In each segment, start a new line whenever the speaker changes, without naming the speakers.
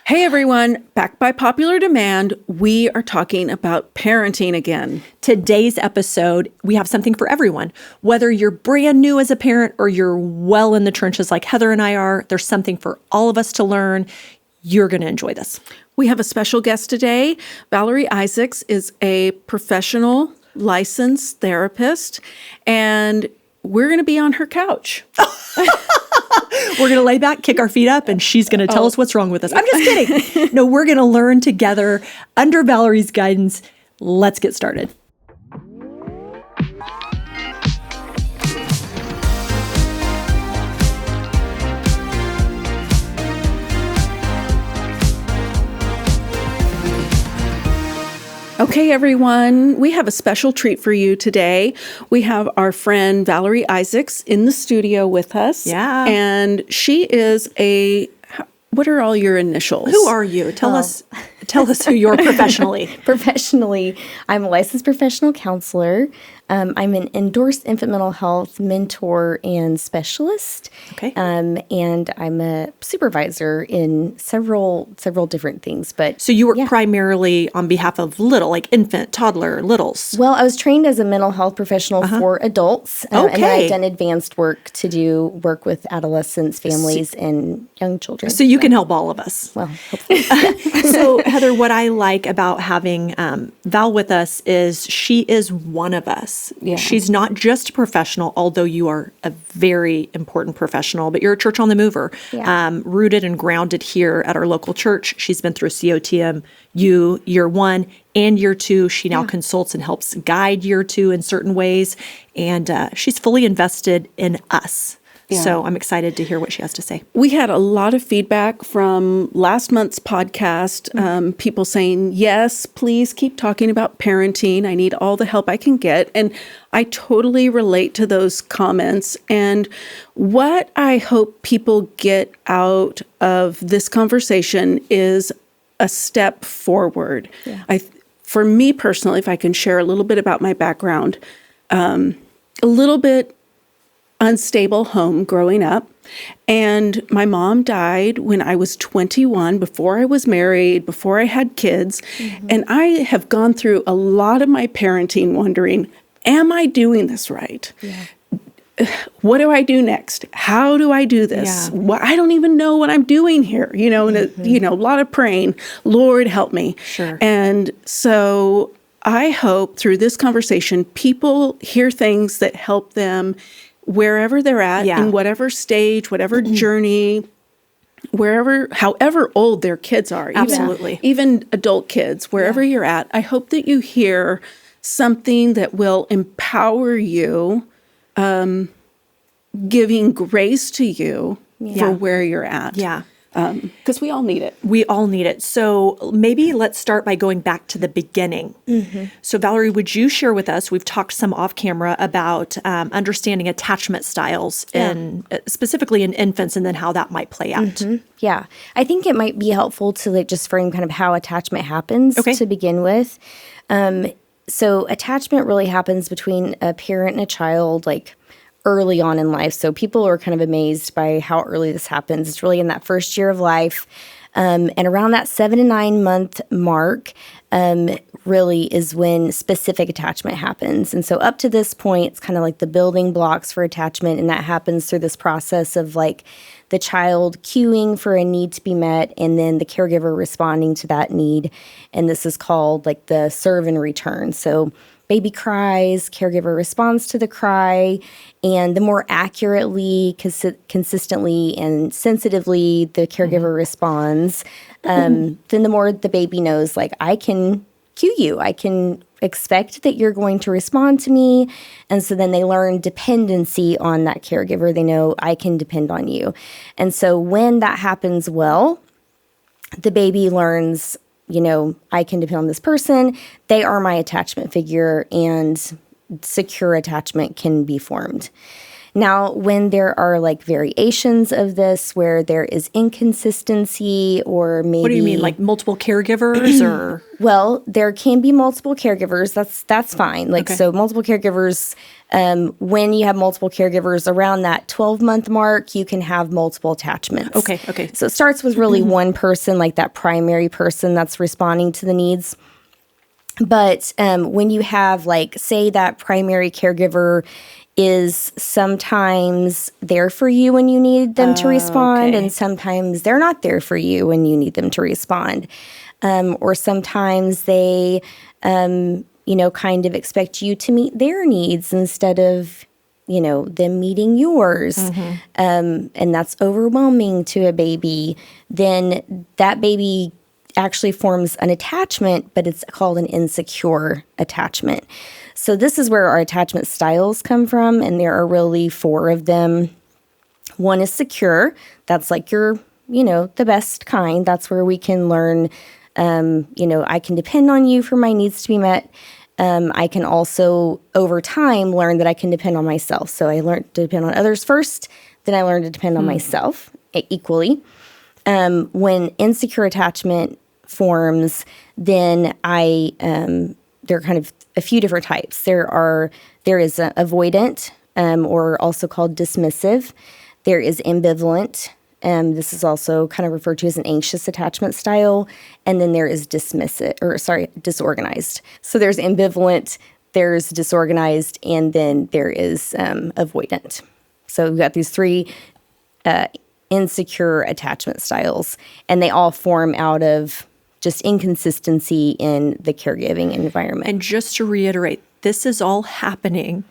Hey everyone, back by popular demand, we are talking about parenting again.
Today's episode, we have something for everyone. Whether you're brand new as a parent or you're well in the trenches like Heather and I are, there's something for all of us to learn. You're going to enjoy this.
We have a special guest today. Valerie Isaacs is a professional licensed therapist, and we're going to be on her couch.
We're going to lay back, kick our feet up, and she's going to tell us what's wrong with us. I'm just kidding. No, we're going to learn together under Valerie's guidance. Let's get started.
Okay, everyone, we have a special treat for you today. We have our friend Valerie Isaacs in the studio with us.
Yeah.
And she is what are all your initials?
Who are you? Tell us who you are professionally.
Professionally, I'm a licensed professional counselor. I'm an endorsed infant mental health mentor and specialist.
Okay.
And I'm a supervisor in several different things. But
So you work primarily on behalf of like infant, toddler, littles.
well, I was trained as a mental health professional for adults. And then I've done advanced work to do work with adolescents, families, and young children.
So you can help all of us.
Well, hopefully.
So Heather, what I like about having Val with us is she is one of us.
Yeah.
She's not just a professional, although you are a very important professional, but you're a church on the mover, rooted and grounded here at our local church. She's been through COTM year 1 and year 2. She now consults and helps guide year 2 in certain ways, and she's fully invested in us.
Yeah.
So I'm excited to hear what she has to say.
We had a lot of feedback from last month's podcast, people saying, yes, please keep talking about parenting. I need all the help I can get. And I totally relate to those comments. And what I hope people get out of this conversation is a step forward. Yeah. For me personally, if I can share a little bit about my background, a little bit unstable home growing up. And my mom died when I was 21, before I was married, before I had kids. Mm-hmm. And I have gone through a lot of my parenting wondering, am I doing this right? Yeah. What do I do next? How do I do this?
Yeah.
I don't even know what I'm doing here. And a lot of praying, Lord, help me.
Sure.
And so I hope through this conversation, people hear things that help them wherever they're at, in whatever stage, whatever journey, however old their kids are.
Absolutely.
Even adult kids, wherever you're at, I hope that you hear something that will empower you, giving grace to you for where you're at.
Yeah.
Because we all need it.
We all need it. So maybe let's start by going back to the beginning. Mm-hmm. So Valerie, would you share with us, we've talked some off camera about understanding attachment styles specifically in infants and then how that might play out.
Mm-hmm. Yeah. I think it might be helpful to just frame kind of how attachment happens to begin with. So attachment really happens between a parent and a child, early on in life. So people are kind of amazed by how early this happens. It's really in that first year of life. And around that 7 to 9 month mark really is when specific attachment happens. And so up to this point, it's kind of like the building blocks for attachment. And that happens through this process of the child cueing for a need to be met and then the caregiver responding to that need. And this is called the serve and return. So baby cries, caregiver responds to the cry, and the more accurately, consistently, and sensitively the caregiver responds, then the more the baby knows, I can cue you. I can expect that you're going to respond to me. And so then they learn dependency on that caregiver. They know I can depend on you. And so when that happens well, the baby learns, I can depend on this person. They are my attachment figure, and secure attachment can be formed. Now, when there are like variations of this where there is inconsistency or maybe...
What do you mean, like multiple caregivers or?
Well, there can be multiple caregivers. That's fine. Like, so multiple caregivers, when you have multiple caregivers around that 12-month mark, you can have multiple attachments.
Okay.
So it starts with really one person, like that primary person that's responding to the needs. But when you have, like, say that primary caregiver is sometimes there for you when you need them to respond, and sometimes they're not there for you when you need them to respond. Or sometimes they, kind of expect you to meet their needs instead of, them meeting yours. And that's overwhelming to a baby. Then that baby actually forms an attachment, but it's called an insecure attachment. So this is where our attachment styles come from, and there are really 4 of them. One is secure. That's like your, the best kind. That's where we can learn, I can depend on you for my needs to be met. I can also, over time, learn that I can depend on myself. So I learned to depend on others first, then I learned to depend on myself equally. When insecure attachment forms, then there are kind of a few different types. There is avoidant, or also called dismissive. There is ambivalent. This is also kind of referred to as an anxious attachment style. And then there is disorganized. So there's ambivalent, there's disorganized, and then there is avoidant. So we've got these 3 insecure attachment styles, and they all form out of just inconsistency in the caregiving environment.
And just to reiterate, this is all happening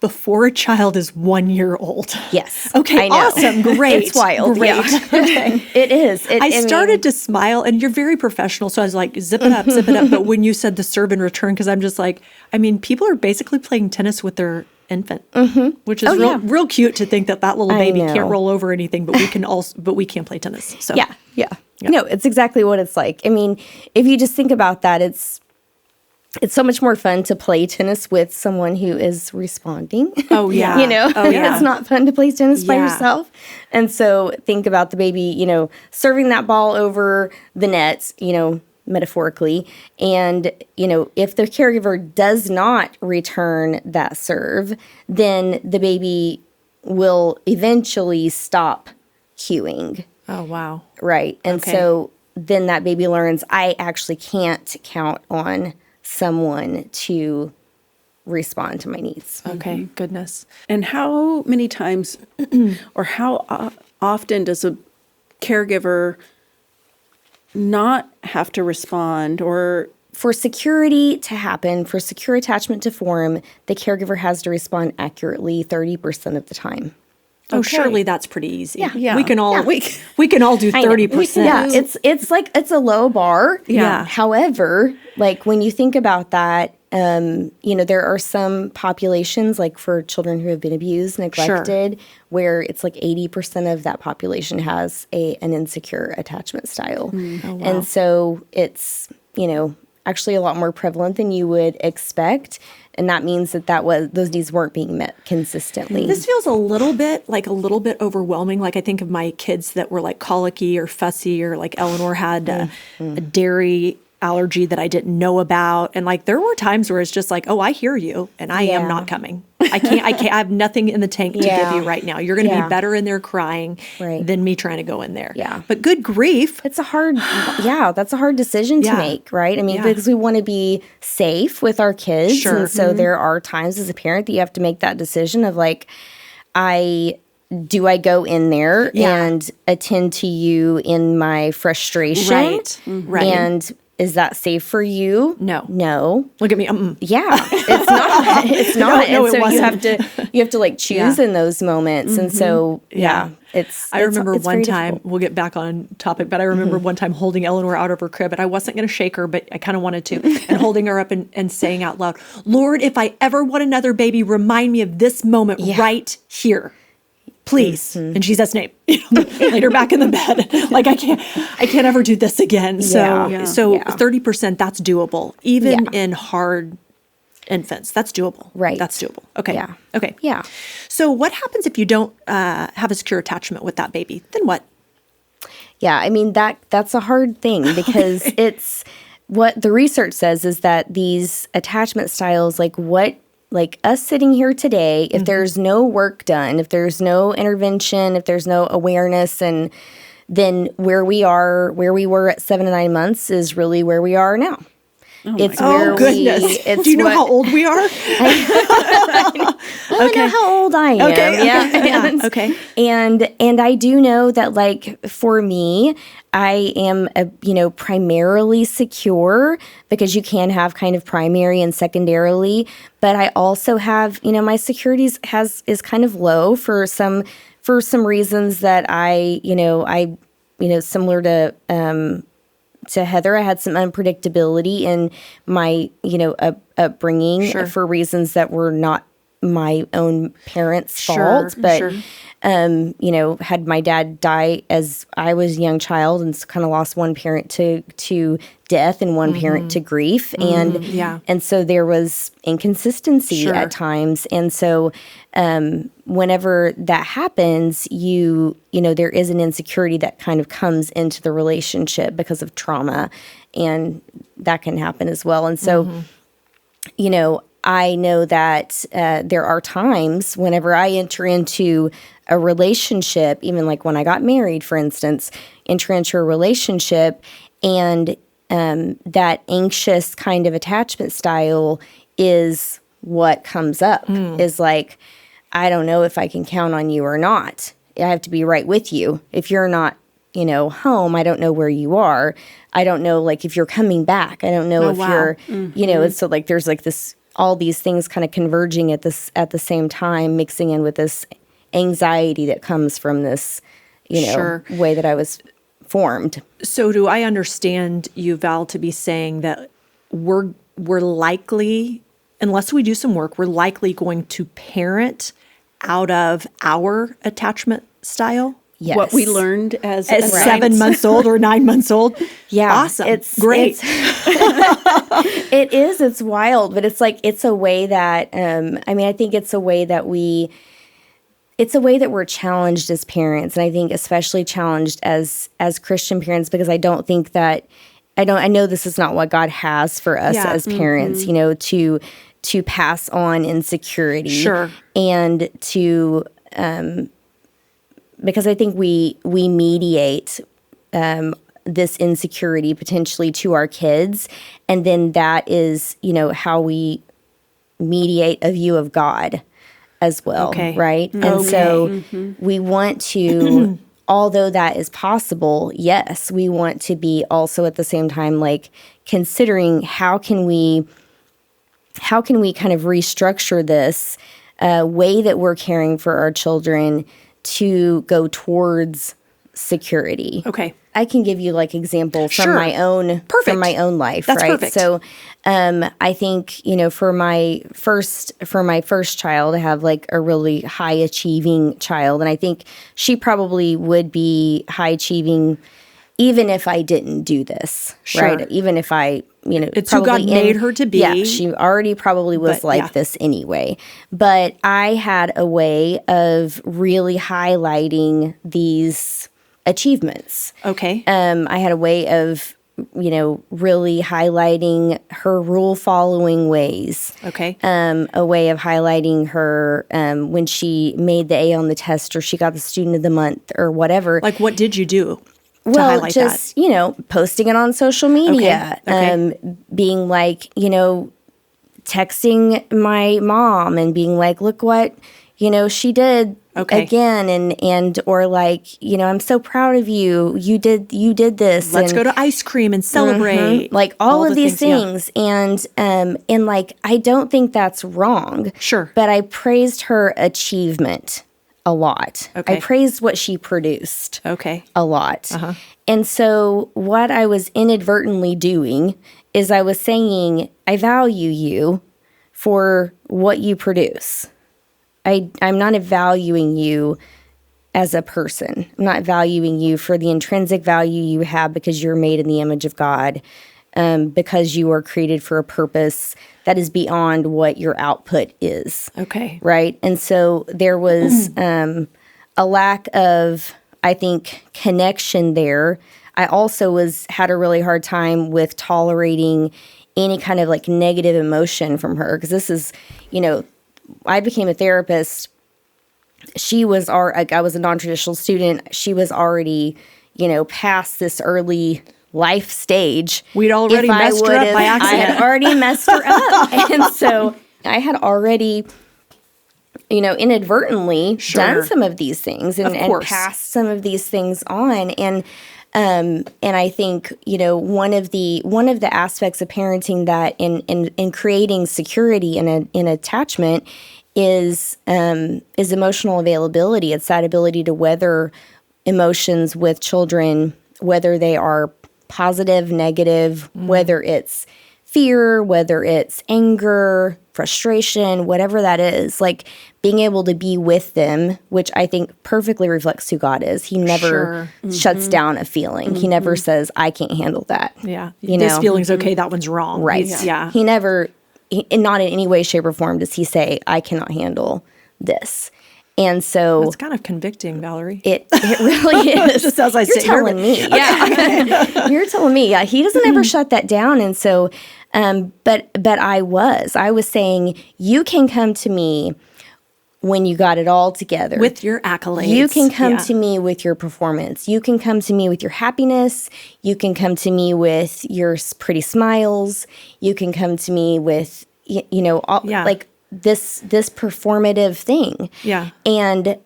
before a child is 1 year old.
Yes.
Okay,
I know.
awesome. Great.
It's wild.
Great.
Yeah.
Okay.
It is.
I started to smile, and you're very professional, so I was like, zip it up. But when you said the serve and return, because I'm just like, people are basically playing tennis with their infant, which is real cute to think that little baby can't roll over anything, but we can play tennis. So
Yeah. No, it's exactly what it's like. If you just think about that, it's so much more fun to play tennis with someone who is responding.
Oh, yeah.
It's not fun to play tennis by yourself. And so think about the baby, serving that ball over the net, metaphorically. And, if the caregiver does not return that serve, then the baby will eventually stop cueing.
Oh, wow.
Right. And so then that baby learns, I actually can't count on someone to respond to my needs.
Okay, goodness.
And how many times or how often does a caregiver not have to respond? Or
for security to happen, for secure attachment to form, the caregiver has to respond accurately 30% of the time.
Oh, surely that's pretty easy.
Yeah.
We can all we can all do 30%.
Yeah, it's a low bar.
Yeah.
However, like when you think about that, there are some populations, like for children who have been abused, neglected, where it's like 80% of that population has an insecure attachment style.
Oh, wow.
And so it's, actually a lot more prevalent than you would expect. And that means that those needs weren't being met consistently.
This feels a little bit overwhelming. Like I think of my kids that were like colicky or fussy, or like Eleanor had a dairy allergy that I didn't know about. And like there were times where it's just like, oh, I hear you and I am not coming. I can't, I have nothing in the tank to give you right now. You're going to be better in there crying than me trying to go in there.
Yeah.
But good grief.
It's that's a hard decision to make, right? Because we want to be safe with our kids.
Sure.
And so there are times as a parent that you have to make that decision of like, do I go in there and attend to you in my frustration?
Right. Right.
And is that safe for you? No.
Look at me.
Yeah, it's not. It's not.
No,
and so
wasn't.
you have to like choose in those moments. And so
I remember one time, we'll get back on topic, but I remember one time holding Eleanor out of her crib, and I wasn't going to shake her, but I kind of wanted to, and holding her up and saying out loud, Lord, if I ever want another baby, remind me of this moment right here. Please. In Jesus' name. Laid her back in the bed. Like I can't ever do this again. So 30%, that's doable. Even in hard infants. That's doable.
Right.
That's doable. Okay.
Yeah.
Okay.
Yeah.
So what happens if you don't have a secure attachment with that baby? Then what?
Yeah, I mean that's a hard thing because it's what the research says is that these attachment styles, like us sitting here today, if there's no work done, if there's no intervention, if there's no awareness, and then where we were at 7 to 9 months is really where we are now. It's where
goodness. Do you know how old we are?
I know how old I am.
Okay.
Yeah.
Okay.
And I do know that, like, for me, I am primarily secure, because you can have kind of primary and secondarily, but I also have, my security is kind of low for some reasons that I similar to Heather, I had some unpredictability in my, upbringing for reasons that were not my own parents' fault. But, had my dad die as I was a young child and kind of lost one parent to death and one parent to grief. And so there was inconsistency at times. And so whenever that happens, there is an insecurity that kind of comes into the relationship because of trauma, and that can happen as well. And so, I know that there are times whenever I enter into a relationship, even like when I got married, for instance, enter into a relationship, and that anxious kind of attachment style is what comes up, is like, I don't know if I can count on you or not. I have to be right with you. If you're not, home, I don't know where you are. I don't know, like, if you're coming back. I don't know you're, it's so like there's like this, all these things kind of converging at the same time, mixing in with this anxiety that comes from this, way that I was formed.
So do I understand you, Val, to be saying that we're likely, unless we do some work, we're likely going to parent out of our attachment style?
Yes.
What we learned as
7 months old or 9 months old?
Yeah.
Awesome. It's great.
It is. It's wild, but it's like, it's a way that, I think it's a way that we're challenged as parents. And I think especially challenged as Christian parents, because I don't think that, I know this is not what God has for us as parents, to pass on insecurity.
Sure.
And to, because I think we mediate this insecurity potentially to our kids, and then that is, how we mediate a view of God as well, right? And so we want to, although that is possible, yes, we want to be also at the same time, like, considering how can we kind of restructure this way that we're caring for our children to go towards security.
Okay.
I can give you like example from my own life.
That's
right.
Perfect.
So I think, for my first child, I have like a really high achieving child. And I think she probably would be high achieving even if I didn't do this.
Sure.
Right. Even if I,
it's who God made her to be.
Yeah, she already probably was this anyway. But I had a way of really highlighting these achievements.
Okay.
I had a way of, really highlighting her rule following ways.
Okay.
A way of highlighting her when she made the A on the test, or she got the student of the month, or whatever.
Like, what did you do?
Well, just, posting it on social media,
Okay.
Being like, texting my mom and being like, look what, she did again. And, or like, I'm so proud of you. You did this.
Let's go to ice cream and celebrate.
Like all of these things. Yeah. And like, I don't think that's wrong.
Sure.
But I praised her achievement a lot.
Okay.
I praised what she produced.
Okay.
A lot.
Uh-huh.
And so what I was inadvertently doing is I was saying, I value you for what you produce. I'm not valuing you as a person. I'm not valuing you for the intrinsic value you have because you're made in the image of God. because you are created for a purpose that is beyond what your output is.
Okay.
Right? And so there was a lack of, I think, connection there. I also had a really hard time with tolerating any kind of like negative emotion from her, because this is, I became a therapist. I was a non-traditional student. She was already, past this early life stage.
We'd already messed her up by accident.
I had already messed her up. And so I had already, inadvertently done some of these things and passed some of these things on. And I think, one of the aspects of parenting that in creating security in attachment is emotional availability. It's that ability to weather emotions with children, whether they are positive, negative, whether it's fear, whether it's anger, frustration, whatever that is, like being able to be with them, which I think perfectly reflects who God is. He never shuts down a feeling. He never says, I can't handle that.
Yeah. This feeling's okay, that one's wrong.
Right. He never, not in any way, shape, or form does he say, I cannot handle this. And so
it's kind of convicting, Valerie.
It really is.
Just as I
You're telling me. Yeah. You're telling me. Yeah. He doesn't ever shut that down. And so, but I was saying, you can come to me when you got it all together.
With your accolades.
You can come to me with your performance. You can come to me with your happiness. You can come to me with your pretty smiles. You can come to me with, like this performative thing.
Yeah.
And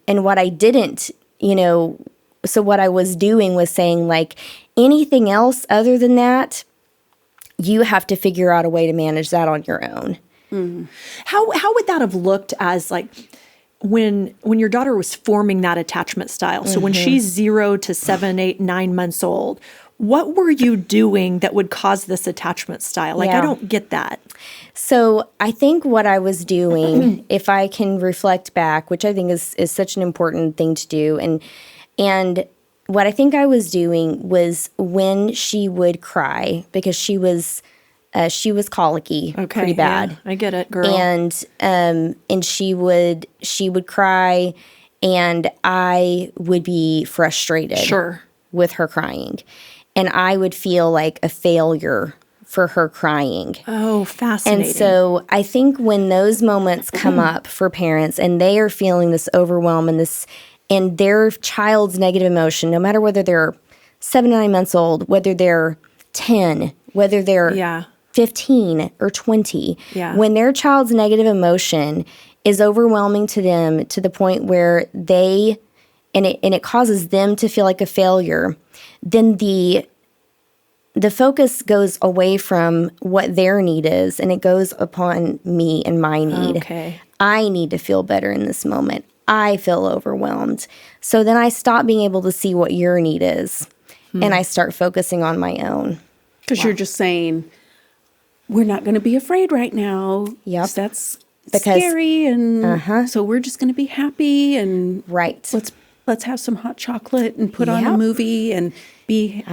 what I didn't, so what I was doing was saying, like, anything else other than that, you have to figure out a way to manage that on your own.
How would that have looked as, like, when your daughter was forming that attachment style? So when she's 0 to 7, 8, 9 months old, what were you doing that would cause this attachment style? Like, I don't get that.
So I think what I was doing, if I can reflect back, which I think is such an important thing to do, and what I think I was doing was when she would cry, because she was colicky, pretty bad.
Yeah, I get it, girl.
And she would cry, and I would be frustrated with her crying, and I would feel like a failure for her crying.
Oh, fascinating.
And so I think when those moments come up for parents and they are feeling this overwhelm and their child's negative emotion, no matter whether they're 7 to 9 months old, whether they're 10, whether they're 15 or 20, when their child's negative emotion is overwhelming to them to the point where it causes them to feel like a failure, then the focus goes away from what their need is, and it goes upon me and my need.
Okay.
I need to feel better in this moment. I feel overwhelmed. So then I stop being able to see what your need is, and I start focusing on my own.
Because you're just saying, we're not going to be afraid right now.
Yep.
That's scary, and so we're just going to be happy, and let's have some hot chocolate and put on a movie and be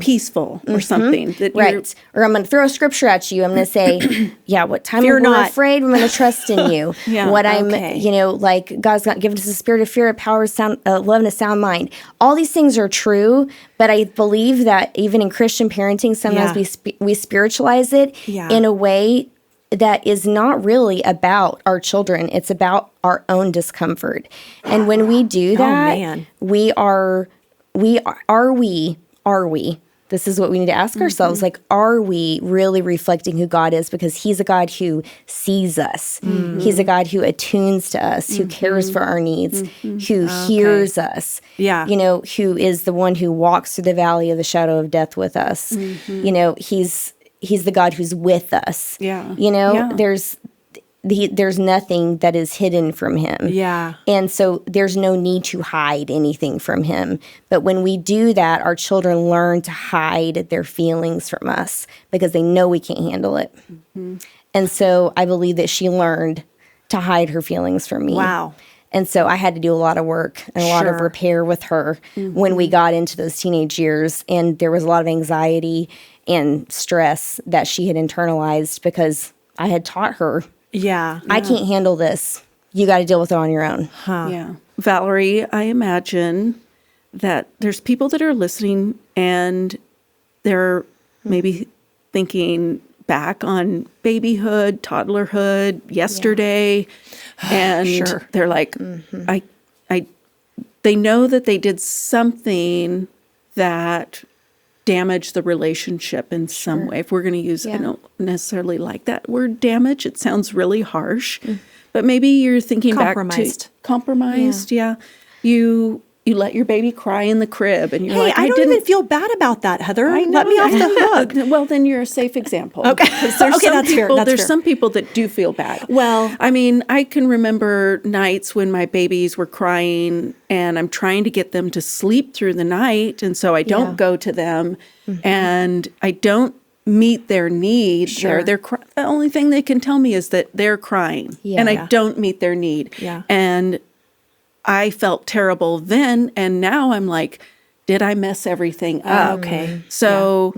peaceful or something.
Or I'm going to throw a scripture at you. I'm going to say, what time we're not afraid, I'm going to trust in you. Like, God's not given us a spirit of fear, a power, love, and a sound mind. All these things are true, but I believe that even in Christian parenting, sometimes we spiritualize it in a way that is not really about our children. It's about our own discomfort. And when we do that, are we, this is what we need to ask ourselves, like, are we really reflecting who God is? Because he's a God who sees us. He's a God who attunes to us, who cares for our needs, who hears us, who is the one who walks through the valley of the shadow of death with us. He's the God who's with us. There's nothing that is hidden from him. And so there's no need to hide anything from him. But when we do that, our children learn to hide their feelings from us because they know we can't handle it. And so I believe that she learned to hide her feelings from me.
Wow.
And so I had to do a lot of work and a lot of repair with her when we got into those teenage years. And there was a lot of anxiety and stress that she had internalized because I had taught her, I can't handle this. You got to deal with it on your own.
Yeah. Valerie, I imagine that there's people that are listening and they're maybe thinking back on babyhood, toddlerhood, yesterday, and they're like, they know that they did something that damaged the relationship in some way. If we're going to use, I don't necessarily like that word damage. It sounds really harsh, but maybe you're thinking back to compromised. Yeah. You let your baby cry in the crib, and you're like,
I don't even feel bad about that, Heather. Let me off the hook.
Well, then you're a safe example.
Okay.
There's
That's fair.
There's some people that do feel bad.
Well,
I mean, I can remember nights when my babies were crying, and I'm trying to get them to sleep through the night, and so I don't go to them, and I don't meet their need. They're the only thing they can tell me is that they're crying, and I don't meet their need. And I felt terrible then, and now I'm like, did I mess everything up? So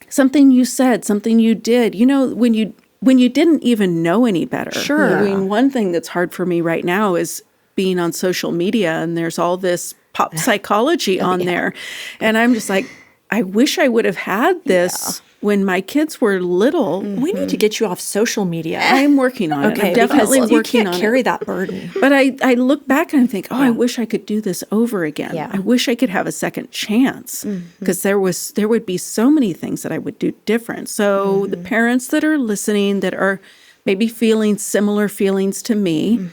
something you said, something you did, when you didn't even know any better. I mean, one thing that's hard for me right now is being on social media, and there's all this pop psychology on there. And I'm just like, I wish I would have had this when my kids were little.
We need to get you off social media.
I'm working on it. I'm definitely working on it.
You can't carry that burden.
But I look back and I think, I wish I could do this over again. I wish I could have a second chance, because there would be so many things that I would do different. So the parents that are listening that are maybe feeling similar feelings to me,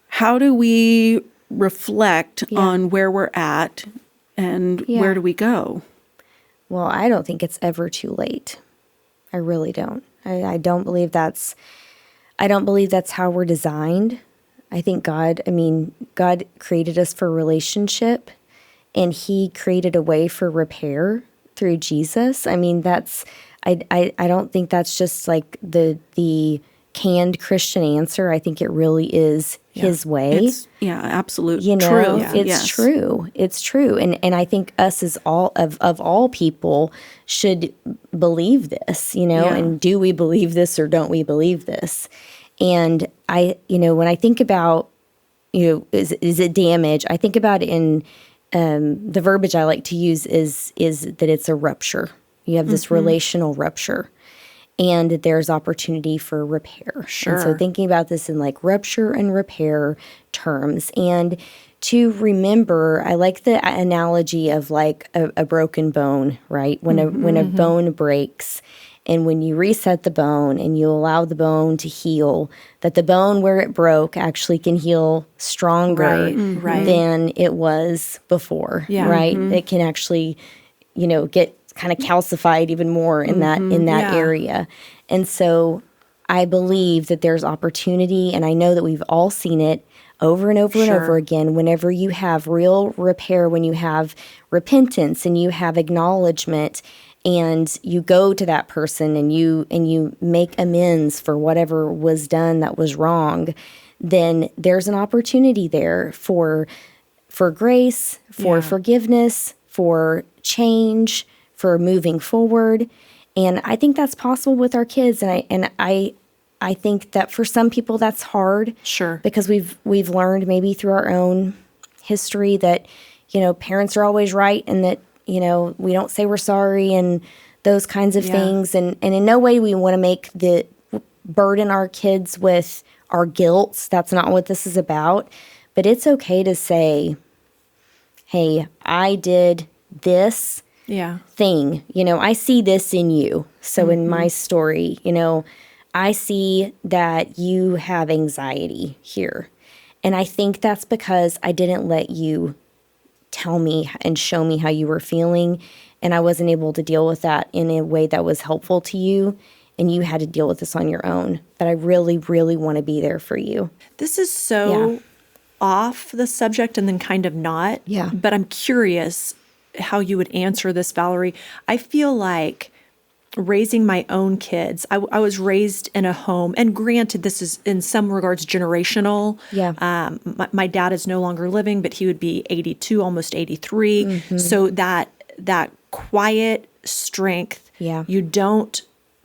how do we reflect on where we're at and where do we go?
Well, I don't think it's ever too late. I really don't. I don't believe that's how we're designed. I think God created us for relationship, and he created a way for repair through Jesus. I mean, I don't think that's just like the canned Christian answer. I think it really is his way.
It's, absolute truth.
It's true. It's true. And I think us as all people should believe this, and do we believe this or don't we believe this? And when I think about, is it damage? I think about it in the verbiage I like to use is that it's a rupture. You have this relational rupture. And there's opportunity for repair. And so thinking about this in like rupture and repair terms. And to remember, I like the analogy of like a broken bone, right? When a bone breaks, and when you reset the bone and you allow the bone to heal, that the bone where it broke actually can heal stronger than it was before, right? It can actually, get kind of calcified even more in that area. And so I believe that there's opportunity, and I know that we've all seen it over and over and over again. Whenever you have real repair, when you have repentance and you have acknowledgement, and you go to that person and you make amends for whatever was done that was wrong, then there's an opportunity there for grace, for forgiveness, for change, for moving forward. And I think that's possible with our kids. And I think that for some people that's hard. Because we've learned maybe through our own history that, parents are always right, and that, we don't say we're sorry and those kinds of things. And in no way we want to burden our kids with our guilt. That's not what this is about. But it's okay to say, hey, I did this thing. I see this in you. So in my story, I see that you have anxiety here. And I think that's because I didn't let you tell me and show me how you were feeling. And I wasn't able to deal with that in a way that was helpful to you. And you had to deal with this on your own. But I really, really want to be there for you.
This is so off the subject and then kind of not. But I'm curious how you would answer this, Valerie. I feel like raising my own kids. I was raised in a home, and granted, this is in some regards generational.
Yeah.
My dad is no longer living, but he would be 82, almost 83. So that quiet strength, you don't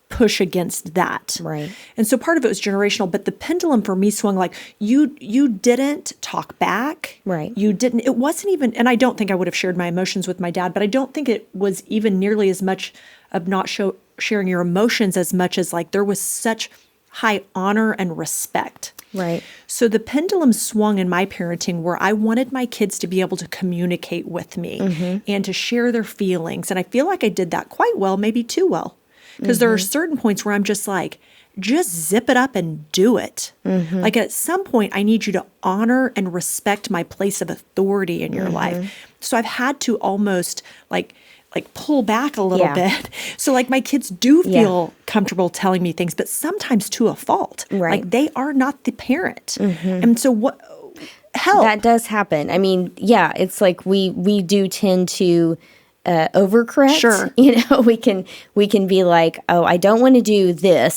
push against that.
Right.
And so part of it was generational, but the pendulum for me swung like you didn't talk back.
Right.
It wasn't even, and I don't think I would have shared my emotions with my dad, but I don't think it was even nearly as much of not sharing your emotions as much as like there was such high honor and respect.
Right.
So the pendulum swung in my parenting where I wanted my kids to be able to communicate with me and to share their feelings. And I feel like I did that quite well, maybe too well. Because there are certain points where I'm just like, just zip it up and do it. Like at some point, I need you to honor and respect my place of authority in your life. So I've had to almost like pull back a little bit. So like my kids do feel comfortable telling me things, but sometimes to a fault.
Right.
Like they are not the parent. And so what help?
That does happen. I mean, yeah, it's like we do tend to overcorrect.
Sure.
We can be like, oh, I don't want to do this,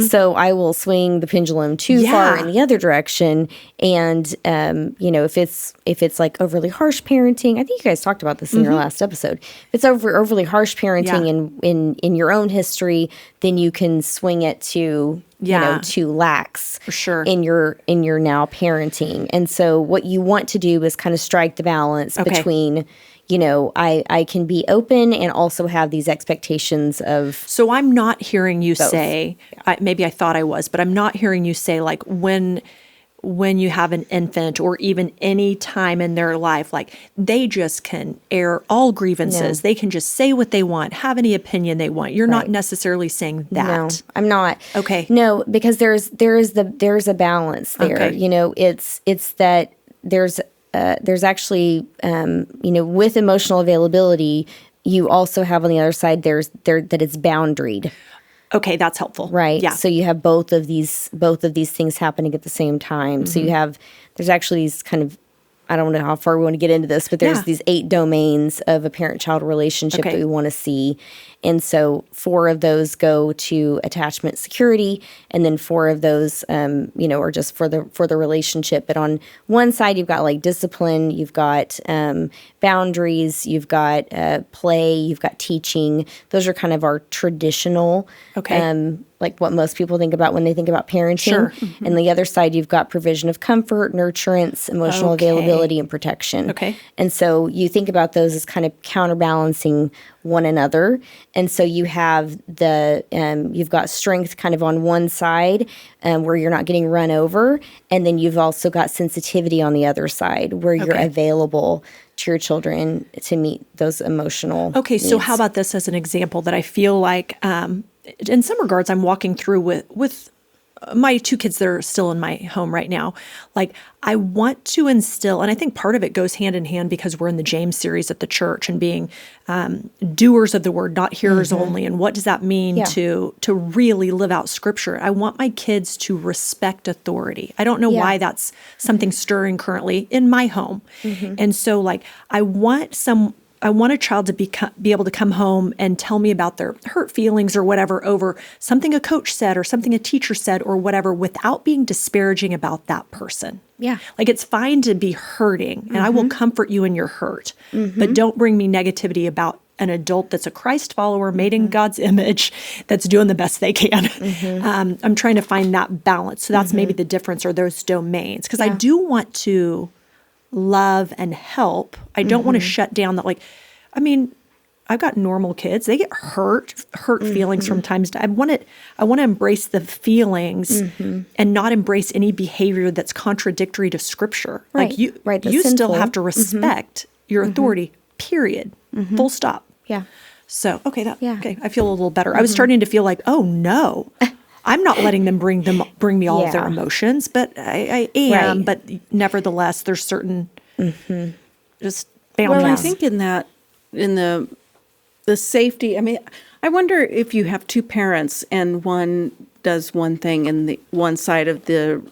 so I will swing the pendulum too far in the other direction. And if it's like overly harsh parenting, I think you guys talked about this in your last episode. If it's overly harsh parenting in your own history, then you can swing it to to lax
for sure
in your now parenting. And so what you want to do is kind of strike the balance between I can be open and also have these expectations of.
So I'm not hearing you say, maybe I thought I was, but I'm not hearing you say like when you have an infant or even any time in their life, like they just can air all grievances. They can just say what they want, have any opinion they want. You're not necessarily saying that.
No, I'm not.
Okay.
No, because there's a balance there.
Okay.
It's that there's actually, with emotional availability, you also have on the other side that it's boundaried.
Okay, that's helpful.
Right.
Yeah.
So you have both of these things happening at the same time. So there's actually these kind of, I don't know how far we want to get into this, but there's these 8 domains of a parent-child relationship that we want to see. And so 4 of those go to attachment security, and then 4 of those, are just for the relationship. But on one side, you've got like discipline, you've got boundaries, you've got play, you've got teaching. Those are kind of our traditional, like what most people think about when they think about parenting.
Sure.
And the other side, you've got provision of comfort, nurturance, emotional availability, and protection.
Okay.
And so you think about those as kind of counterbalancing one another. And so you have you've got strength kind of on one side where you're not getting run over. And then you've also got sensitivity on the other side where you're available to your children to meet those emotional needs.
So how about this as an example that I feel like in some regards I'm walking through with my 2 kids that are still in my home right now. Like I want to instill, and I think part of it goes hand in hand because we're in the James series at the church and being doers of the word, not hearers only. And what does that mean to really live out scripture? I want my kids to respect authority. I don't know why that's something stirring currently in my home. And so like I want a child to be able to come home and tell me about their hurt feelings or whatever over something a coach said or something a teacher said or whatever without being disparaging about that person.
Yeah.
Like it's fine to be hurting and I will comfort you in your hurt, but don't bring me negativity about an adult that's a Christ follower made in God's image that's doing the best they can. I'm trying to find that balance. So that's maybe the difference or those domains because I do want to love and help. I don't want to shut down that. Like, I mean, I've got normal kids. They get hurt feelings from times to time. I want to embrace the feelings and not embrace any behavior that's contradictory to scripture.
Right.
Like you
That's
still
sinful.
have to respect your authority, period. Full stop.
Yeah.
So, okay, I feel a little better. I was starting to feel like, oh no, I'm not letting them bring me all of their emotions, but I am.
Right.
But nevertheless, there's certain just boundaries.
Well, I think in the safety, I mean, I wonder if you have 2 parents and one does one thing and the one side of the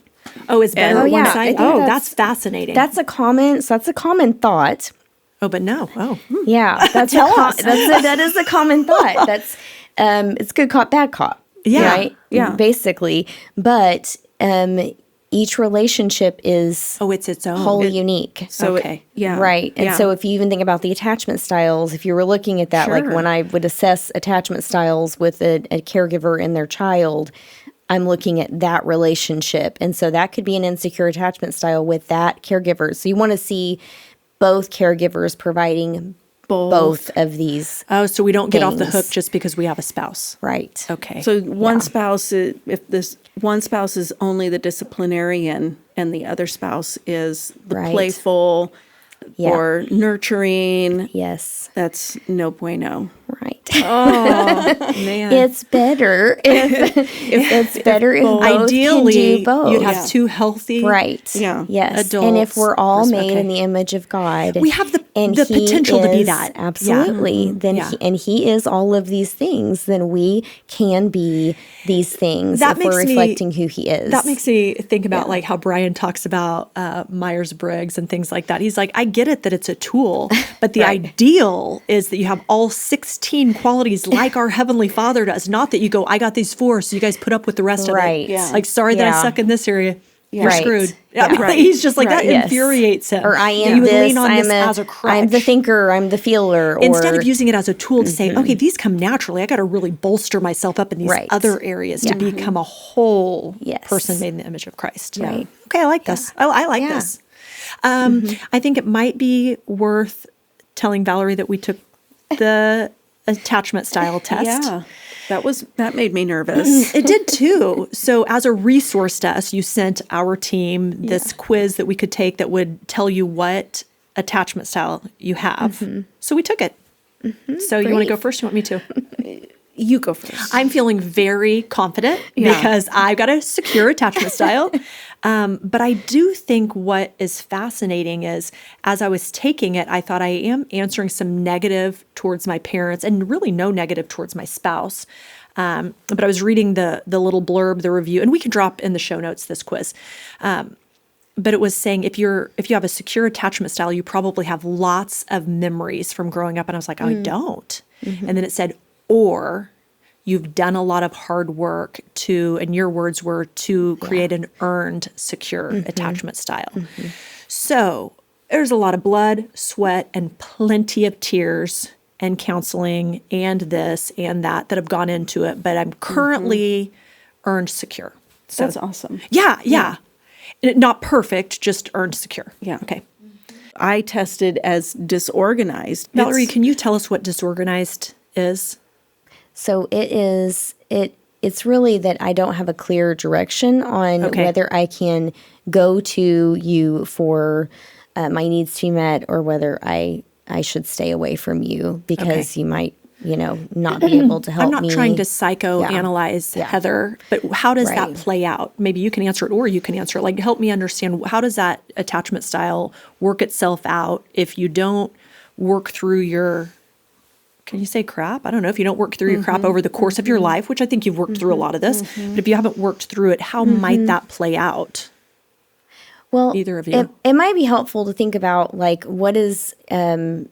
is better on one
I
side.
think
That's fascinating.
That's a common thought.
Oh, but no. Oh,
Yeah, that is a common thought. it's good cop, bad cop.
Yeah.
Right?
Yeah.
Basically. But each relationship is
it's its own.
wholly unique.
So
Okay.
yeah.
Right. And
yeah.
so if you even think about the attachment styles, if you were looking at that, like
Sure.
when I would assess attachment styles with a caregiver and their child, I'm looking at that relationship. And so that could be an insecure attachment style with that caregiver. So you want to see both caregivers providing both of these.
Oh, so we don't get off the
things.
hook just because we have a spouse.
Right.
Okay.
So one spouse, if this one spouse is only the disciplinarian and the other spouse is the
Right.
playful
Yeah.
or nurturing,
Yes.
that's no bueno.
Right.
man.
It's better if it's better if both
Ideally,
can do both.
you'd have two healthy.
Right.
Yeah.
Yes. And if
Adults.
we're all made
Okay.
in the image of God,
We have the
and he
potential to be
is-
that.
Absolutely.
Yeah.
Then
Yeah.
he is all of these things, then we can be these things
That
if we're
makes me-
reflecting who he is.
That makes me think about like how Brian talks about Myers-Briggs and things like that. He's like, I get it that it's a tool, but the ideal is that you have all 16 qualities like our Heavenly Father does. Not that you go, I got these 4, so you guys put up with the rest of
Right.
it.
Yeah.
Like, sorry that I
Yeah.
suck in this area. You're
Right.
screwed.
Yeah.
Right. He's just like, that
Yes.
infuriates him.
Or I
That
am
you would
this,
lean on
I'm,
this as a crutch.
I'm the thinker, I'm the feeler.
Instead
or,
of using it as a tool to say, okay, these come naturally. I got to really bolster myself up in these
Right.
other areas to become a whole
Yes.
person made in the image of Christ.
Right.
Okay, I like this. I like
Yeah.
this. I think it might be worth telling Valerie that we took the attachment style test.
Yeah. That made me nervous.
It did too. So, as a resource to us, you sent our team this quiz that we could take that would tell you what attachment style you have. So, we took it. So, you want to
Great.
go first? You want me to?
You go first.
I'm feeling very confident because I've got a secure attachment style. But I do think what is fascinating is as I was taking it, I thought I am answering some negative towards my parents and really no negative towards my spouse. But I was reading the little blurb, the review, and we can drop in the show notes this quiz. But it was saying if you have a secure attachment style, you probably have lots of memories from growing up. And I was like, oh, I don't. And then it said, or you've done a lot of hard work to, and your words were, to create an earned, secure attachment style. So there's a lot of blood, sweat, and plenty of tears and counseling and this and that have gone into it. But I'm currently earned secure. So
That's awesome.
yeah. Not perfect, just earned secure.
Yeah.
Okay.
I tested as disorganized.
Valerie, can you tell us what disorganized is?
So it's really that I don't have a clear direction on
Okay.
whether I can go to you for my needs to be met or whether I should stay away from you because you might, not be able to help me.
I'm not trying to psychoanalyze Heather, but how does that
Right.
play out? Maybe you can answer it or you can answer it. Like, help me understand, how does that attachment style work itself out if you don't work through your, can you say crap? I don't know. If you don't work through your crap over the course of your life, which I think you've worked through a lot of this, but if you haven't worked through it, how might that play out?
Well,
Either of you.
It might be helpful to think about like what is when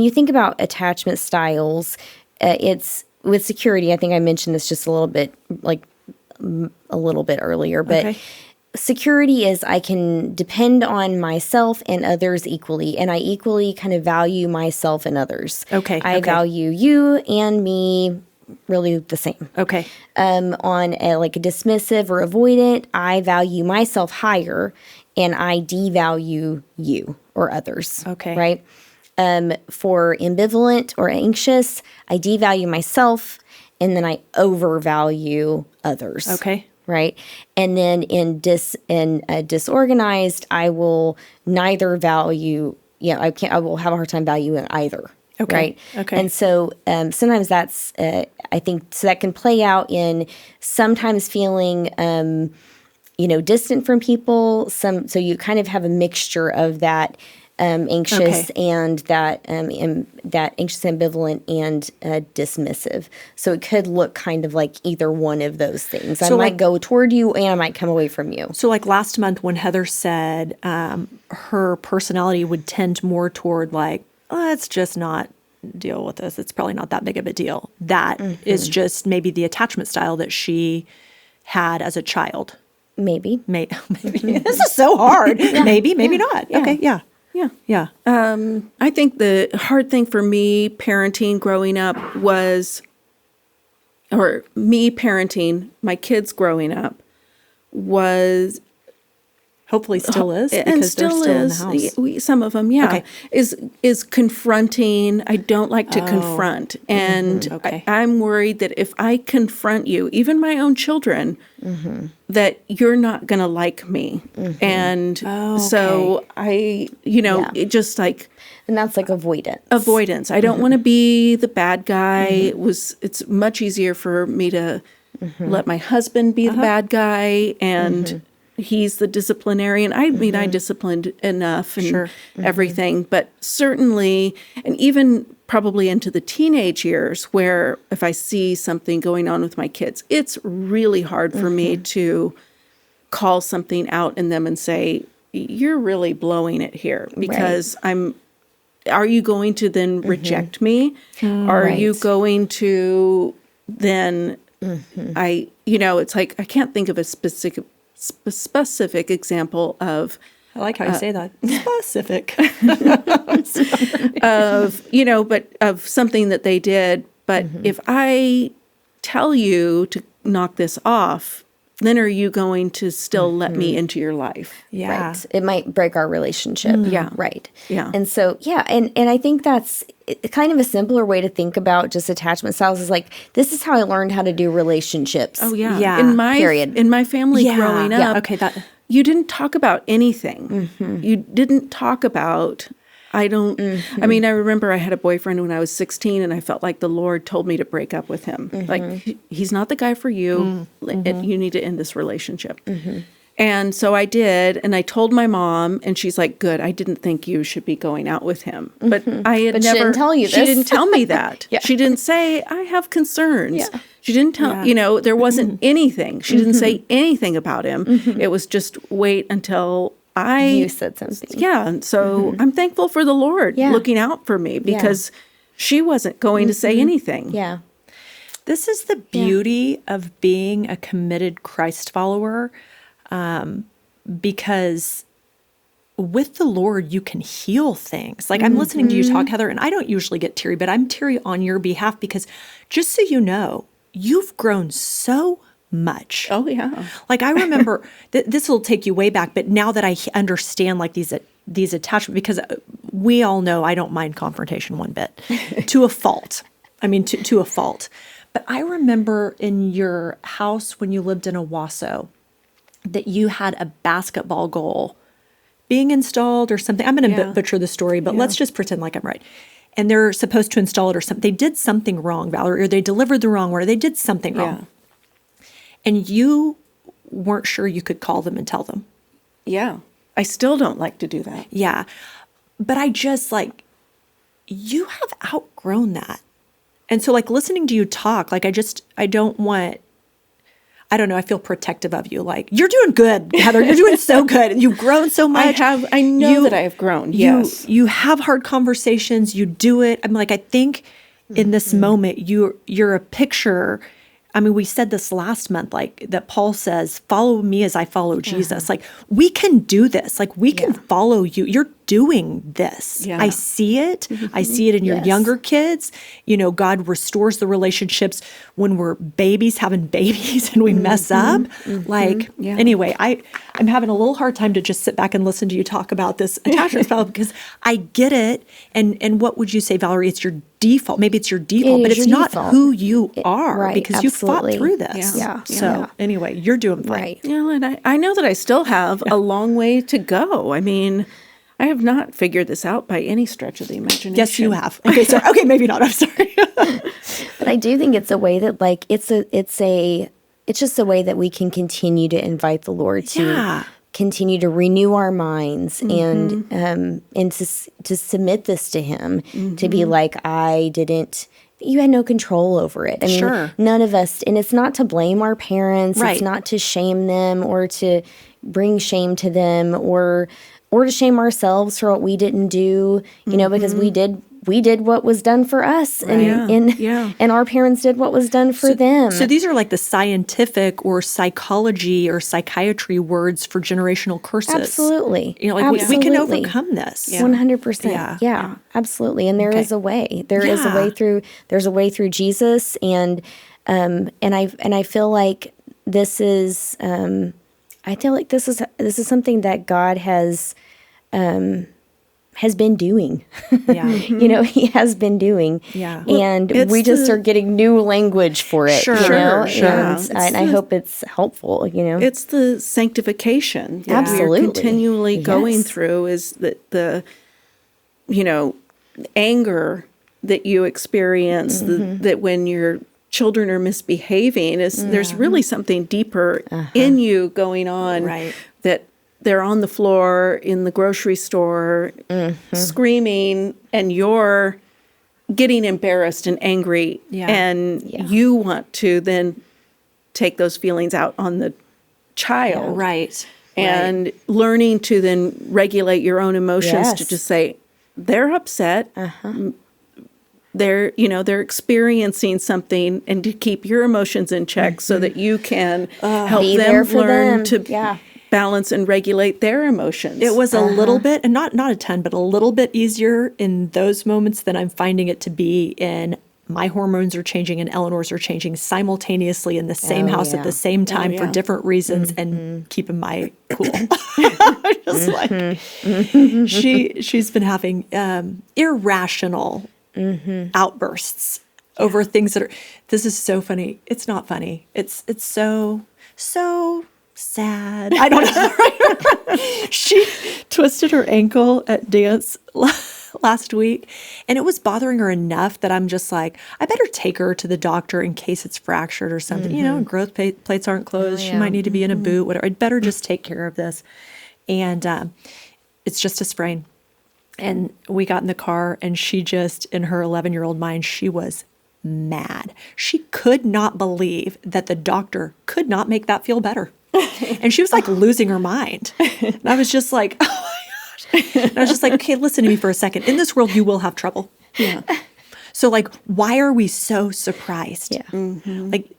you think about attachment styles. It's with security. I think I mentioned this just a little bit earlier, but
Okay.
security is I can depend on myself and others equally, and I equally kind of value myself and others.
Okay,
I
okay.
value you and me really the same.
Okay.
On a dismissive or avoidant, I value myself higher and I devalue you or others.
Okay.
Right? For ambivalent or anxious, I devalue myself and then I overvalue others.
Okay.
Right? And then in disorganized, I will neither value, I will have a hard time valuing either.
Okay.
Right.
Okay.
And so sometimes that's, I think, so that can play out in sometimes feeling, distant from people. So you kind of have a mixture of that anxious and that anxious, ambivalent, and dismissive. So it could look kind of like either one of those things. I might go toward you and I might come away from you.
So like last month when Heather said her personality would tend more toward like, oh, it's just not deal with this. It's probably not that big of a deal. That is just maybe the attachment style that she had as a child.
Maybe.
Maybe. This is so hard. Maybe not.
Yeah.
Okay, yeah.
Yeah. I think the hard thing for me parenting growing up or me parenting my kids growing up was,
Hopefully still is,
and
because
still
they're
is,
still in the house.
some of them, yeah,
Okay.
is confronting. I don't like to confront. And
okay.
I'm worried that if I confront you, even my own children, that you're not going to like me. And so it just like,
And that's like avoidance.
avoidance. I don't want to be the bad guy. It's much easier for me to let my husband be the bad guy, and he's the disciplinarian. I mean, I disciplined enough and everything, but certainly, and even probably into the teenage years, where if I see something going on with my kids, it's really hard for me to call something out in them and say, you're really blowing it here, because are you going to then reject me? Are you going to then, it's like, I can't think of a specific example of,
I like how you say that. Specific.
but of something that they did. But if I tell you to knock this off, then are you going to still let me into your life?
Yeah.
Right. It might break our relationship.
Yeah.
Right.
Yeah.
And so, and I think that's kind of a simpler way to think about just attachment styles is like, this is how I learned how to do relationships.
Oh, yeah.
Yeah.
In my family
Yeah.
growing
Yeah.
up,
Okay,
you didn't talk about anything. You didn't talk about, I mean, I remember I had a boyfriend when I was 16, and I felt like the Lord told me to break up with him. Like, he's not the guy for you. You need to end this relationship. And so I did, and I told my mom, and she's like, good, I didn't think you should be going out with him. But I had
But
never.
she didn't tell you
She
this.
didn't tell me that. She didn't say, I have concerns.
Yeah.
She didn't tell, there wasn't anything. She didn't say anything about him. It was just wait until
You said something.
Yeah. And so I'm thankful for the Lord looking out for me, because she wasn't going to say anything.
Yeah.
This is the beauty of being a committed Christ follower, because with the Lord, you can heal things. Like, I'm listening to you talk, Heather, and I don't usually get teary, but I'm teary on your behalf, because just so you know, you've grown so much.
Oh, yeah.
Like, I remember, this will take you way back, but now that I understand like these attachments, because we all know I don't mind confrontation one bit, to a fault. I mean, to a fault. But I remember in your house when you lived in Owasso that you had a basketball goal being installed or something. I'm going to butcher the story, but let's just pretend like I'm right. And they're supposed to install it or something. They did something wrong, Valerie, or they delivered the wrong order. They did something wrong. And you weren't sure you could call them and tell them.
Yeah. I still don't like to do that.
Yeah. But I just you have outgrown that. And so listening to you talk, I don't want, I don't know, I feel protective of you. Like, you're doing good, Heather. You're doing so good. You've grown so much.
I know that I have grown. Yes.
You have hard conversations. You do it. I'm like, I think in this moment, you're a picture. I mean, we said this last month, that Paul says, follow me as I follow Jesus. We can do this. We can follow you. You're doing this.
Yeah.
I see it. I see it in your younger kids. God restores the relationships when we're babies having babies and we mess up. Anyway, I'm having a little hard time to just sit back and listen to you talk about this attachment style, because I get it. And what would you say, Valerie? It's your default. Maybe it's your default, but it's not who you are, because you fought through this.
Yeah.
So anyway, you're doing fine.
Right.
And I know that I still have a long way to go. I mean, I have not figured this out by any stretch of the imagination.
Yes, you have. Okay, sorry. Okay, maybe not. I'm sorry.
But I do think it's a way that it's just a way that we can continue to invite the Lord to continue to renew our minds and to submit this to Him, to be like, you had no control over it. I mean, none of us, and it's not to blame our parents.
Right.
It's not to shame them or to bring shame to them or to shame ourselves for what we didn't do, because we did we did what was done for us, and our parents did what was done for them.
So these are like the scientific or psychology or psychiatry words for generational curses.
Absolutely.
We can overcome this.
100%. Yeah, absolutely. And there is a way. There's a way through Jesus, and I feel like this is this is something that God has been doing.
Yeah.
He has been doing.
Yeah.
And we just are getting new language for it.
Sure.
And I hope it's helpful,
It's the sanctification that
Absolutely.
we're continually going through, is that the anger that you experience, that when your children are misbehaving, there's really something deeper in you going on, that they're on the floor in the grocery store screaming, and you're getting embarrassed and angry, and you want to then take those feelings out on the child. And learning to then regulate your own emotions to just say, they're upset. They're experiencing something, and to keep your emotions in check so that you can help them learn to balance and regulate their emotions.
It was a little bit, and not a ton, but a little bit easier in those moments than I'm finding it to be in my hormones are changing and Eleanor's are changing simultaneously in the same house at the same time for different reasons, and keeping my cool. Just like she's been having irrational outbursts over things that are. This is so funny. It's not funny. It's so sad. I don't know. She twisted her ankle at dance last week, and it was bothering her enough that I'm just like, I better take her to the doctor in case it's fractured or something. Growth plates aren't closed. She might need to be in a boot, whatever. I'd better just take care of this. And it's just a sprain. And we got in the car, and she just, in her 11-year-old mind, she was mad. She could not believe that the doctor could not make that feel better. And she was like losing her mind. And I was just like, oh my gosh. And I was just like, okay, listen to me for a second. In this world, you will have trouble.
Yeah.
So like, why are we so surprised?
Yeah.
Like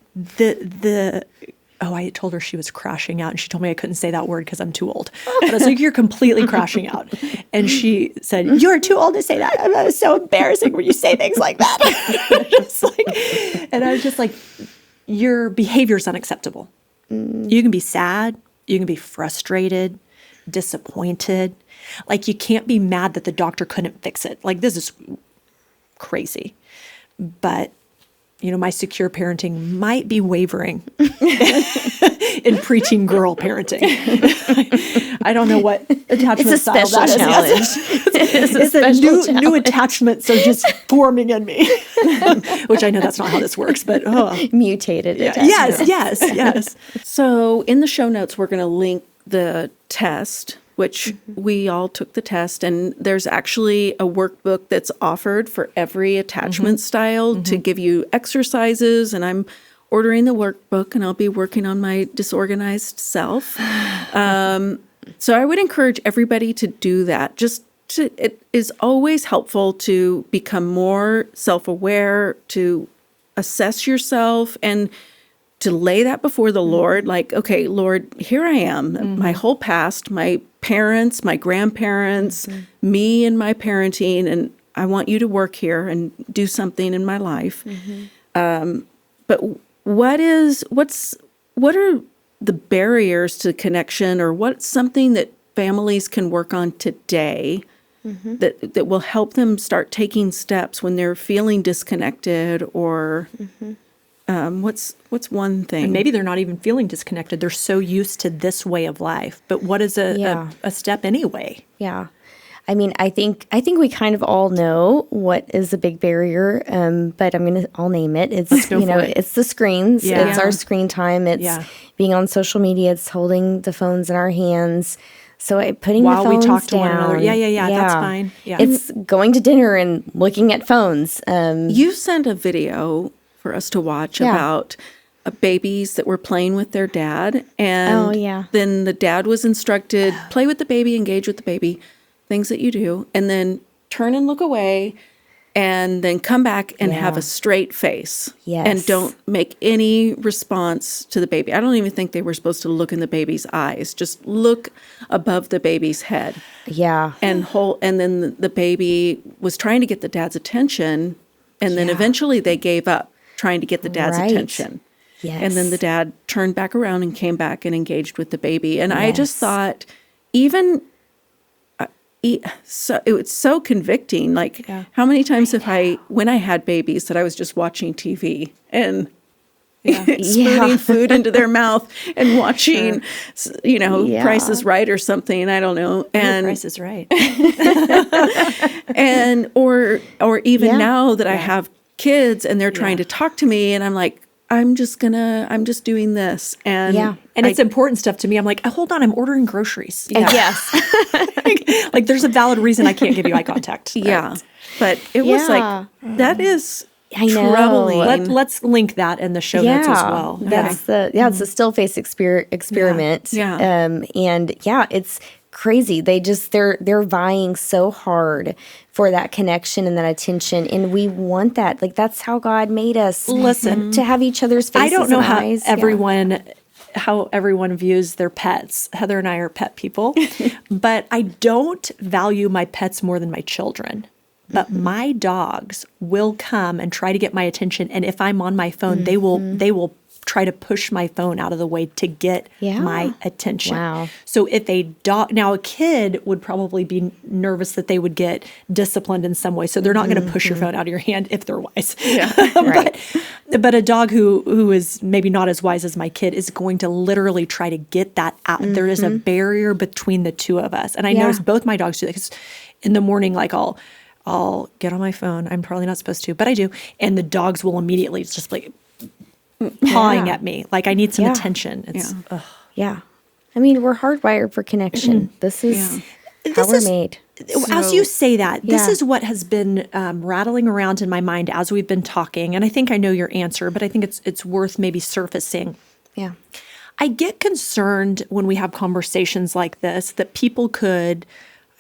I told her she was crashing out, and she told me I couldn't say that word because I'm too old. But I was like, you're completely crashing out. And she said, you're too old to say that. That was so embarrassing when you say things like that. And I was just like, your behavior is unacceptable. You can be sad. You can be frustrated, disappointed. Like, you can't be mad that the doctor couldn't fix it. Like, this is crazy. But my secure parenting might be wavering in preteen girl parenting. I don't know what attachment style that is. It's a new attachments are just forming in me, which I know that's not how this works, but
mutated.
Yes.
So in the show notes, we're going to link the test, which we all took the test, and there's actually a workbook that's offered for every attachment style to give you exercises, and I'm ordering the workbook, and I'll be working on my disorganized self. So I would encourage everybody to do that. It is always helpful to become more self-aware, to assess yourself, and to lay that before the Lord, like, okay, Lord, here I am, my whole past, my parents, my grandparents, me and my parenting, and I want you to work here and do something in my life. But what are the barriers to connection, or what's something that families can work on today that will help them start taking steps when they're feeling disconnected, or what's one thing?
And maybe they're not even feeling disconnected. They're so used to this way of life. But what is a step anyway?
Yeah. I mean, I think we kind of all know what is a big barrier, but I'll name it. It's it's the screens. Yeah. It's our screen time. It's being on social media. It's holding the phones in our hands. So putting
while
the phones
we talk to
down.
one another. Yeah, that's fine. Yeah.
It's going to dinner and looking at phones.
You sent a video for us to watch about babies that were playing with their dad. And then the dad was instructed, play with the baby, engage with the baby, things that you do, and then turn and look away and then come back and have
Yeah.
a straight face
Yes.
and don't make any response to the baby. I don't even think they were supposed to look in the baby's eyes. Just look above the baby's head.
Yeah.
And then the baby was trying to get the dad's attention, and then
Yeah.
eventually they gave up trying to get the dad's
Right.
attention.
Yes.
And then the dad turned back around and came back and engaged with the baby. And I just
Yes.
thought, even so, it was so convicting. Like, how many times when I had babies, that I was just watching TV and spooning food into their mouth and watching,
Yeah.
Price is Right or something. I don't know. And
Price is Right.
and or even
Yeah.
now that I have kids and they're trying to talk to me, and I'm like, I'm just doing this. And
Yeah.
And it's important stuff to me. I'm like, hold on, I'm ordering groceries.
Yes.
Like there's a valid reason I can't give you eye contact.
yeah. But it was
Yeah.
like, that is
I know.
troubling.
Let's link that in the show notes as well.
That's it's the still face experiment.
Yeah.
And it's crazy. They're vying so hard for that connection and that attention, and we want that. Like, that's how God made us.
Listen,
to have each other's faces.
I don't know
and
how
eyes.
everyone views their pets. Heather and I are pet people, but I don't value my pets more than my children. But my dogs will come and try to get my attention, and if I'm on my phone, they will try to push my phone out of the way to get my attention.
Wow.
So if a kid would probably be nervous that they would get disciplined in some way. So they're not going to push your phone out of your hand if they're wise. Yeah.
Right.
But a dog who is maybe not as wise as my kid is going to literally try to get that out. There is a barrier between the two of us. And I notice both my dogs do that, because in the morning, like I'll get on my phone. I'm probably not supposed to, but I do. And the dogs will immediately just like pawing at me. Like, I need some attention. It's,
Yeah. I mean, we're hardwired for connection. This is how we're made.
As you say that, this
Yeah.
is what has been rattling around in my mind as we've been talking. And I think I know your answer, but I think it's worth maybe surfacing.
Yeah.
I get concerned when we have conversations like this that people could,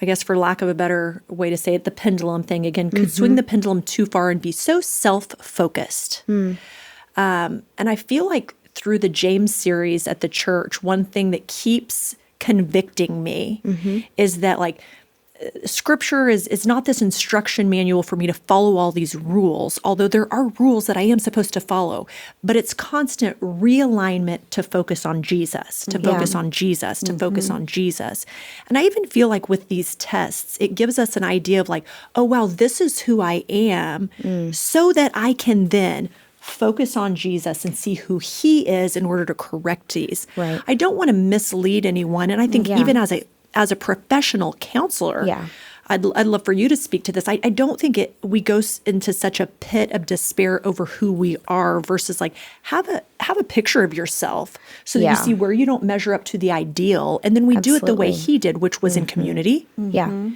I guess for lack of a better way to say it, the pendulum thing again, could swing the pendulum too far and be so self-focused. And I feel like through the James series at the church, one thing that keeps convicting me is that, like, Scripture is not this instruction manual for me to follow all these rules, although there are rules that I am supposed to follow, but it's constant realignment to focus on Jesus, to focus on Jesus, to focus on Jesus. And I even feel like with these tests, it gives us an idea of like, oh, wow, this is who I am, so that I can then focus on Jesus and see who he is in order to correct these.
Right.
I don't want to mislead anyone. And I think even as a professional counselor, I'd love for you to speak to this. I don't think we go into such a pit of despair over who we are versus like have a picture of yourself so that you see where you don't measure up to the ideal. And then we do it the way he did, which was in community.
Yeah.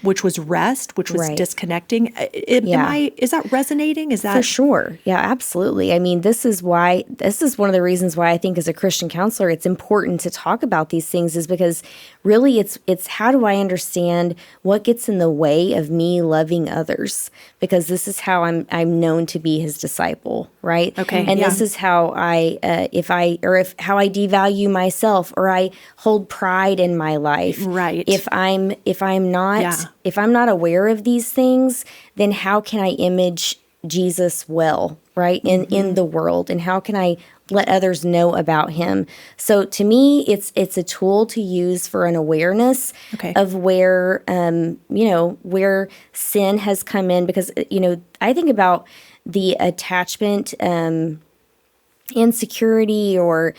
Which was rest, which was disconnecting. Is that resonating? Is that
For sure. Yeah, absolutely. I mean, this is one of the reasons why I think as a Christian counselor, it's important to talk about these things, is because really it's how do I understand what gets in the way of me loving others? Because this is how I'm known to be his disciple, right?
Okay.
And this is how how I devalue myself, or I hold pride in my life.
Right.
If I'm not aware of these things, then how can I image Jesus well, right, in the world, and how can I let others know about him? So to me, it's a tool to use for an awareness of where where sin has come in, because I think about the attachment insecurity, or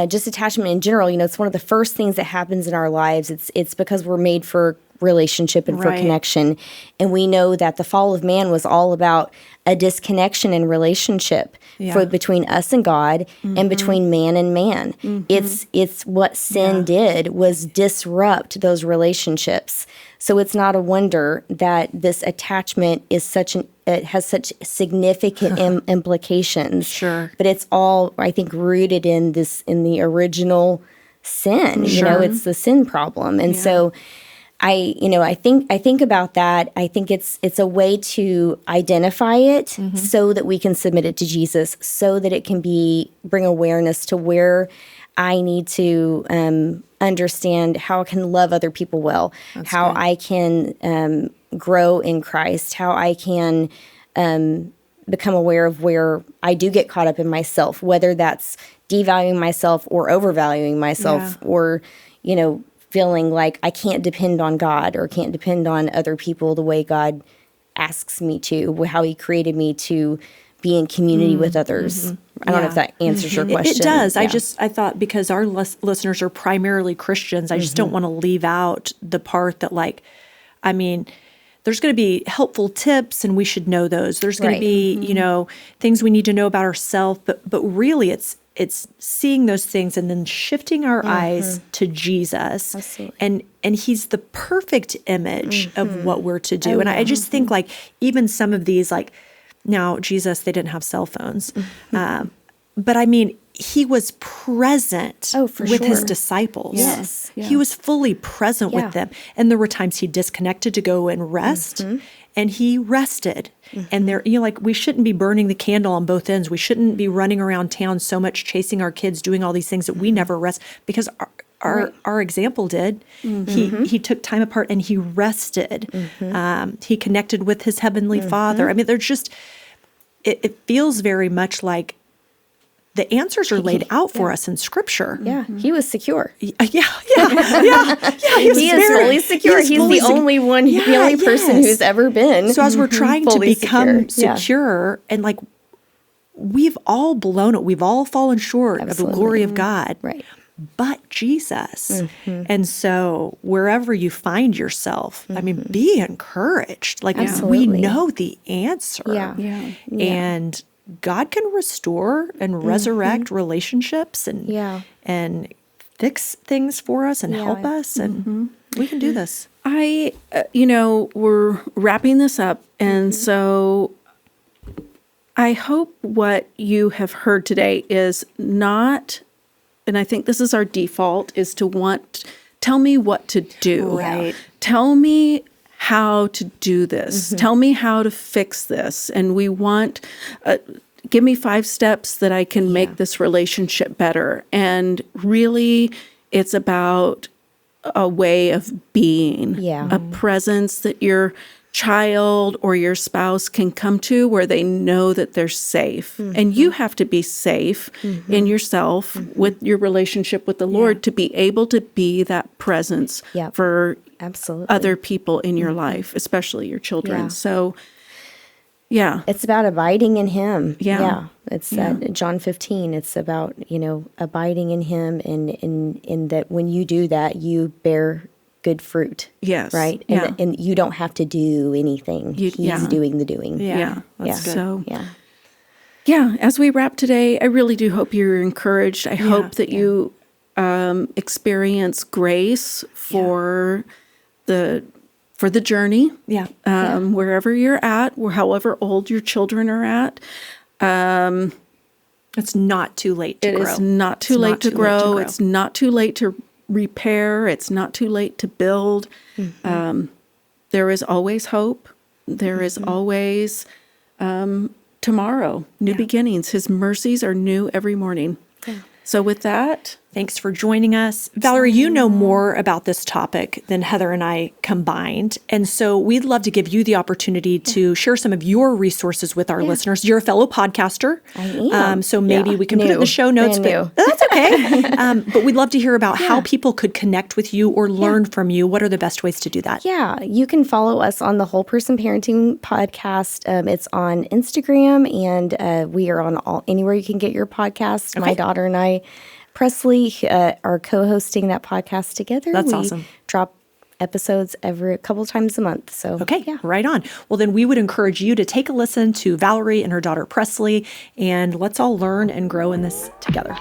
just attachment in general. It's one of the first things that happens in our lives. It's because we're made for relationship and for connection. And we know that the fall of man was all about a disconnection in relationship between us and God, and between man and man. It's what sin did was disrupt those relationships. So it's not a wonder that this attachment is it has such significant implications.
Sure.
But it's all, I think, rooted in the original sin. It's the sin problem. And so I think about that. I think it's a way to identify it so that we can submit it to Jesus, so that it can bring awareness to where I need to understand how I can love other people well, how I can grow in Christ, how I can become aware of where I do get caught up in myself, whether that's devaluing myself or overvaluing myself, or feeling like I can't depend on God or can't depend on other people the way God asks me to, how He created me to be in community with others. I don't know if that answers your question.
It does. Yeah. I thought because our listeners are primarily Christians, I just don't want to leave out the part that there's going to be helpful tips and we should know those. There's going to be, things we need to know about ourselves, but really it's seeing those things and then shifting our eyes to Jesus. Absolutely. And He's the perfect image of what we're to do. I just think even some of these, now Jesus, they didn't have cell phones. But He was present with His disciples.
Yes.
Yeah. He was fully present with them. And there were times He disconnected to go and rest. And He rested. And there, we shouldn't be burning the candle on both ends. We shouldn't be running around town so much, chasing our kids, doing all these things that we never rest, because our example did. He took time apart and He rested. He connected with His Heavenly Father. There's just, it feels very much like the answers are laid out for us in Scripture.
Yeah, He was secure.
He is
really secure. He's the only one, the only person who's ever been.
So as we're trying to become secure, and we've all blown it. We've all fallen short of the glory of God.
Right.
But Jesus. And so wherever you find yourself, be encouraged. We know the answer.
Yeah.
And God can restore and resurrect relationships and fix things for us and help us, and we can do this.
We're wrapping this up, and so I hope what you have heard today is not, and I think this is our default, is to tell me what to do.
Right.
Tell me how to do this. Tell me how to fix this. And we want, give me 5 steps that I can make this relationship better. And really, it's about a way of being, a presence that your child or your spouse can come to where they know that they're safe. And you have to be safe in yourself with your relationship with the Lord to be able to be that presence for other people in your life, especially your children. So,
it's about abiding in Him. It's John 15. It's about, abiding in Him, and in that when you do that, you bear good fruit.
Yes.
Right? And you don't have to do anything. He's doing the doing.
That's good.
So, as we wrap today, I really do hope you're encouraged. I hope that you experience grace for the journey. Wherever you're at, or however old your children are at.
It's not too late to grow.
It is not too late to grow. It's not too late to repair. It's not too late to build. There is always hope. There is always tomorrow, new beginnings. His mercies are new every morning. So with that,
thanks for joining us. Valerie, you know more about this topic than Heather and I combined. And so we'd love to give you the opportunity to share some of your resources with our listeners. You're a fellow podcaster.
I am.
So maybe we can put it in the show notes. But that's okay. But we'd love to hear about how people could connect with you or learn from you. What are the best ways to do that?
Yeah, you can follow us on the Whole Person Parenting podcast. It's on Instagram, and we are on anywhere you can get your podcasts. Okay. My daughter and I, Presley, are co-hosting that podcast together.
That's awesome.
Drop episodes a couple times a month. So
right on. Well, then we would encourage you to take a listen to Valerie and her daughter Presley, and let's all learn and grow in this together.